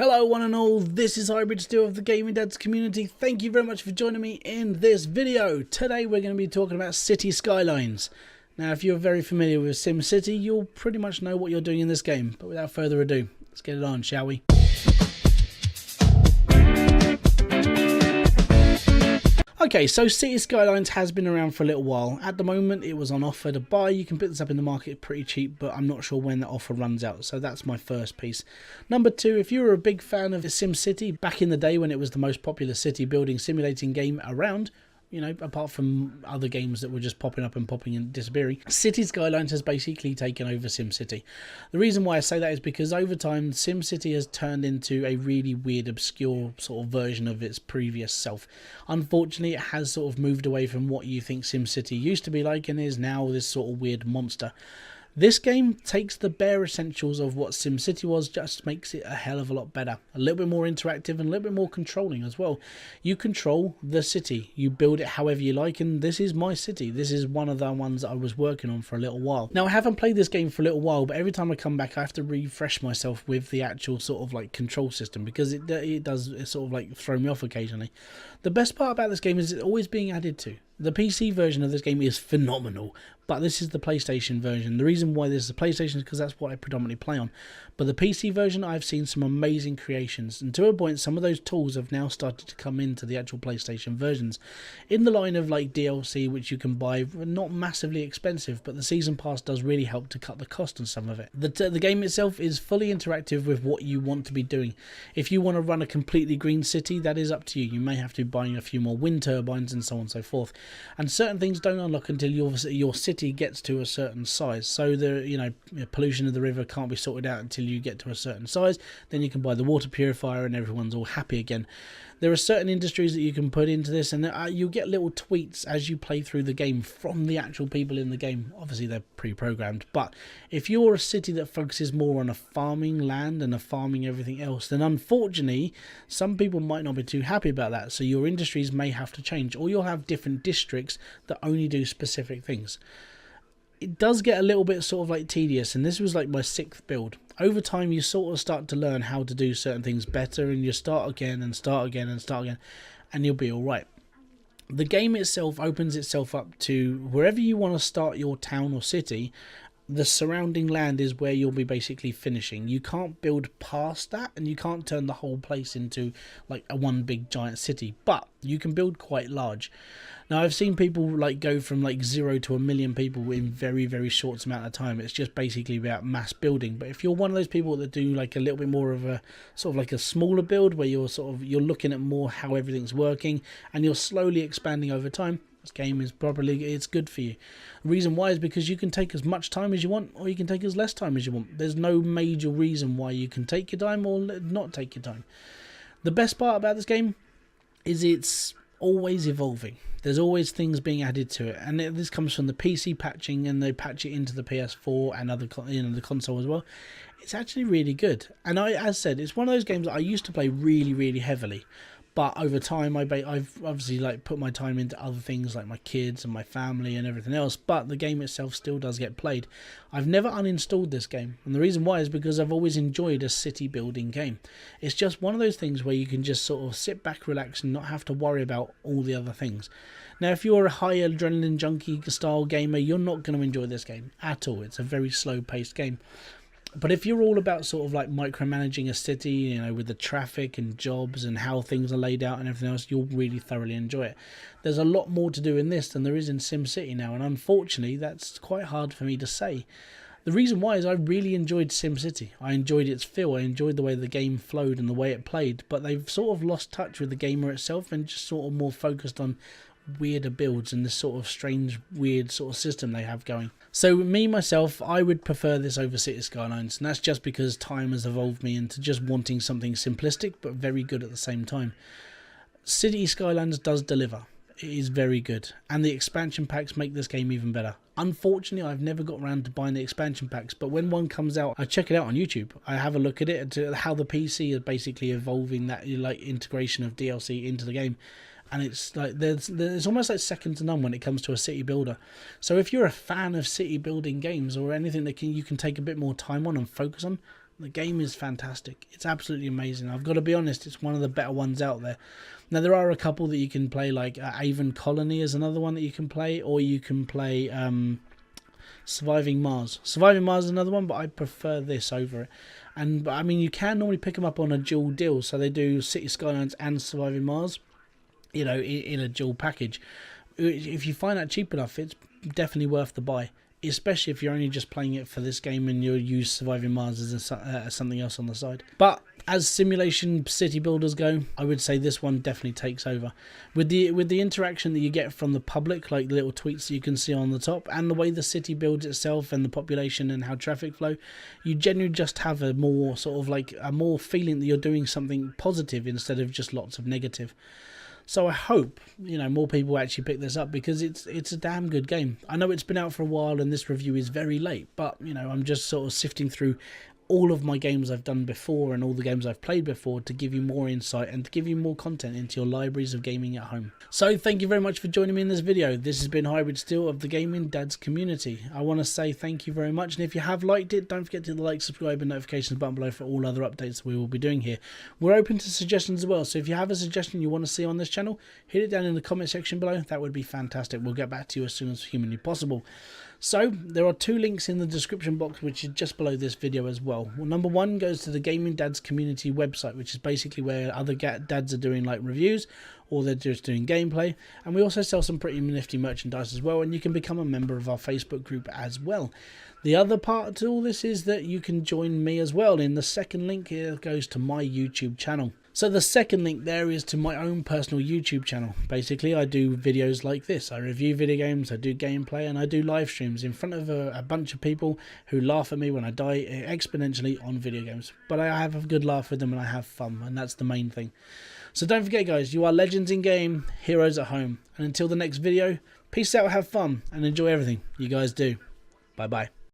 Hello one and all, this is Hybrid Steel of the Gaming Dads community. Thank you very much for joining me in this video. Today we're going to be talking about City Skylines. Now if you're very familiar with SimCity, you'll pretty much know what you're doing in this game. But without further ado, let's get it on, shall we? Okay, so City Skylines has been around for a little while. At the moment, it was on offer to buy. You can pick this up in the market pretty cheap, but I'm not sure when that offer runs out. So that's my first piece. Number two, if you were a big fan of SimCity back in the day when it was the most popular city building simulating game around, you know, apart from other games that were just popping up and popping and disappearing, City Skylines has basically taken over SimCity. The reason why I say that is because over time, SimCity has turned into a really weird, obscure sort of version of its previous self. Unfortunately, it has sort of moved away from what you think SimCity used to be like and is now this sort of weird monster. This game takes the bare essentials of what SimCity was, just makes it a hell of a lot better. A little bit more interactive and a little bit more controlling as well. You control the city, you build it however you like, and this is my city. This is one of the ones that I was working on for a little while. Now I haven't played this game for a little while, but every time I come back I have to refresh myself with the actual sort of like control system, because it does sort of like throw me off occasionally. The best part about this game is it's always being added to. The PC version of this game is phenomenal, but this is the PlayStation version. The reason why this is the PlayStation is because that's what I predominantly play on. But the PC version, I've seen some amazing creations, and to a point, some of those tools have now started to come into the actual PlayStation versions. In the line of like DLC, which you can buy, not massively expensive, but the Season Pass does really help to cut the cost on some of it. The game itself is fully interactive with what you want to be doing. If you want to run a completely green city, that is up to you. You may have to buy a few more wind turbines and so on and so forth. And certain things don't unlock until your city gets to a certain size. So the pollution of the river can't be sorted out until you get to a certain size. Then you can buy the water purifier and everyone's all happy again. There are certain industries that you can put into this, and you'll get little tweets as you play through the game from the actual people in the game. Obviously they're pre-programmed, but if you're a city that focuses more on a farming land and a farming everything else, then unfortunately some people might not be too happy about that. So your industries may have to change, or you'll have different districts that only do specific things. It does get a little bit sort of like tedious, and this was like my 6th build. Over time you sort of start to learn how to do certain things better, and you start again and start again and start again, and you'll be alright. The game itself opens itself up to wherever you want to start your town or city. The surrounding land is where you'll be basically finishing. You can't build past that, and you can't turn the whole place into like a one big giant city, but you can build quite large. Now I've seen people like go from like 0 to 1 million people in very, very short amount of time. It's just basically about mass building. But if you're one of those people that do like a little bit more of a sort of like a smaller build, where you're looking at more how everything's working and you're slowly expanding over time, this game is it's good for you. The reason why is because you can take as much time as you want, or you can take as less time as you want. There's no major reason why you can take your time or not take your time. The best part about this game is it's always evolving. There's always things being added to it, and this comes from the PC patching, and they patch it into the PS4 and other the console as well. It's actually really good, and as said, it's one of those games that I used to play really, really heavily. But over time, I've obviously like put my time into other things like my kids and my family and everything else. But the game itself still does get played. I've never uninstalled this game, and the reason why is because I've always enjoyed a city building game. It's just one of those things where you can just sort of sit back, relax, and not have to worry about all the other things. Now, if you're a high adrenaline junkie style gamer, you're not going to enjoy this game at all. It's a very slow-paced game. But if you're all about sort of like micromanaging a city, you know, with the traffic and jobs and how things are laid out and everything else, you'll really thoroughly enjoy it. There's a lot more to do in this than there is in SimCity now, and unfortunately that's quite hard for me to say. The reason why is I really enjoyed SimCity. I enjoyed its feel, I enjoyed the way the game flowed and the way it played, but they've sort of lost touch with the gamer itself and just sort of more focused on weirder builds and this sort of strange, weird sort of system they have going. So me, myself, I would prefer this over City Skylines, and that's just because time has evolved me into just wanting something simplistic but very good at the same time. City Skylines does deliver. It is very good, and the expansion packs make this game even better. Unfortunately, I've never got around to buying the expansion packs, but when one comes out, I check it out on YouTube. I have a look at it, to how the PC is basically evolving that like integration of DLC into the game. And it's like there's almost like second to none when it comes to a city builder. So if you're a fan of city building games or anything that you can take a bit more time on and focus on, The game is fantastic. It's absolutely amazing. I've got to be honest, it's one of the better ones out there. Now, there are a couple that you can play, like Avon Colony is another one that you can play, or you can play Surviving Mars. Surviving Mars is another one, but I prefer this over it. And I mean, you can normally pick them up on a dual deal, so they do City Skylines and Surviving Mars, you know, in a dual package. If you find that cheap enough, it's definitely worth the buy, especially if you're only just playing it for this game and you'll use Surviving Mars as something else on the side. But as simulation city builders go, I would say this one definitely takes over. With the interaction that you get from the public, like the little tweets that you can see on the top, and the way the city builds itself and the population and how traffic flow, you genuinely just have a more sort of like a more feeling that you're doing something positive instead of just lots of negative. So I hope, you know, more people actually pick this up, because it's a damn good game. I know it's been out for a while and this review is very late, but, you know, I'm just sort of sifting through all of my games I've done before and all the games I've played before to give you more insight and to give you more content into your libraries of gaming at home. So thank you very much for joining me in this video. This has been Hybrid Steel of the Gaming Dads community. I want to say thank you very much, and if you have liked it, don't forget to hit the like, subscribe and notifications button below for all other updates we will be doing here. We're open to suggestions as well, so if you have a suggestion you want to see on this channel, hit it down in the comment section below. That would be fantastic. We'll get back to you as soon as humanly possible. So there are 2 links in the description box, which is just below this video as well. Number 1 goes to the Gaming Dads community website, which is basically where other dads are doing like reviews, or they're just doing gameplay. And we also sell some pretty nifty merchandise as well, and you can become a member of our Facebook group as well. The other part to all this is that you can join me as well. In the second link here goes to my YouTube channel. So the second link there is to my own personal YouTube channel. Basically, I do videos like this. I review video games, I do gameplay, and I do live streams in front of a bunch of people who laugh at me when I die exponentially on video games. But I have a good laugh with them and I have fun, and that's the main thing. So don't forget, guys, you are legends in game, heroes at home. And until the next video, peace out, have fun, and enjoy everything you guys do. Bye-bye.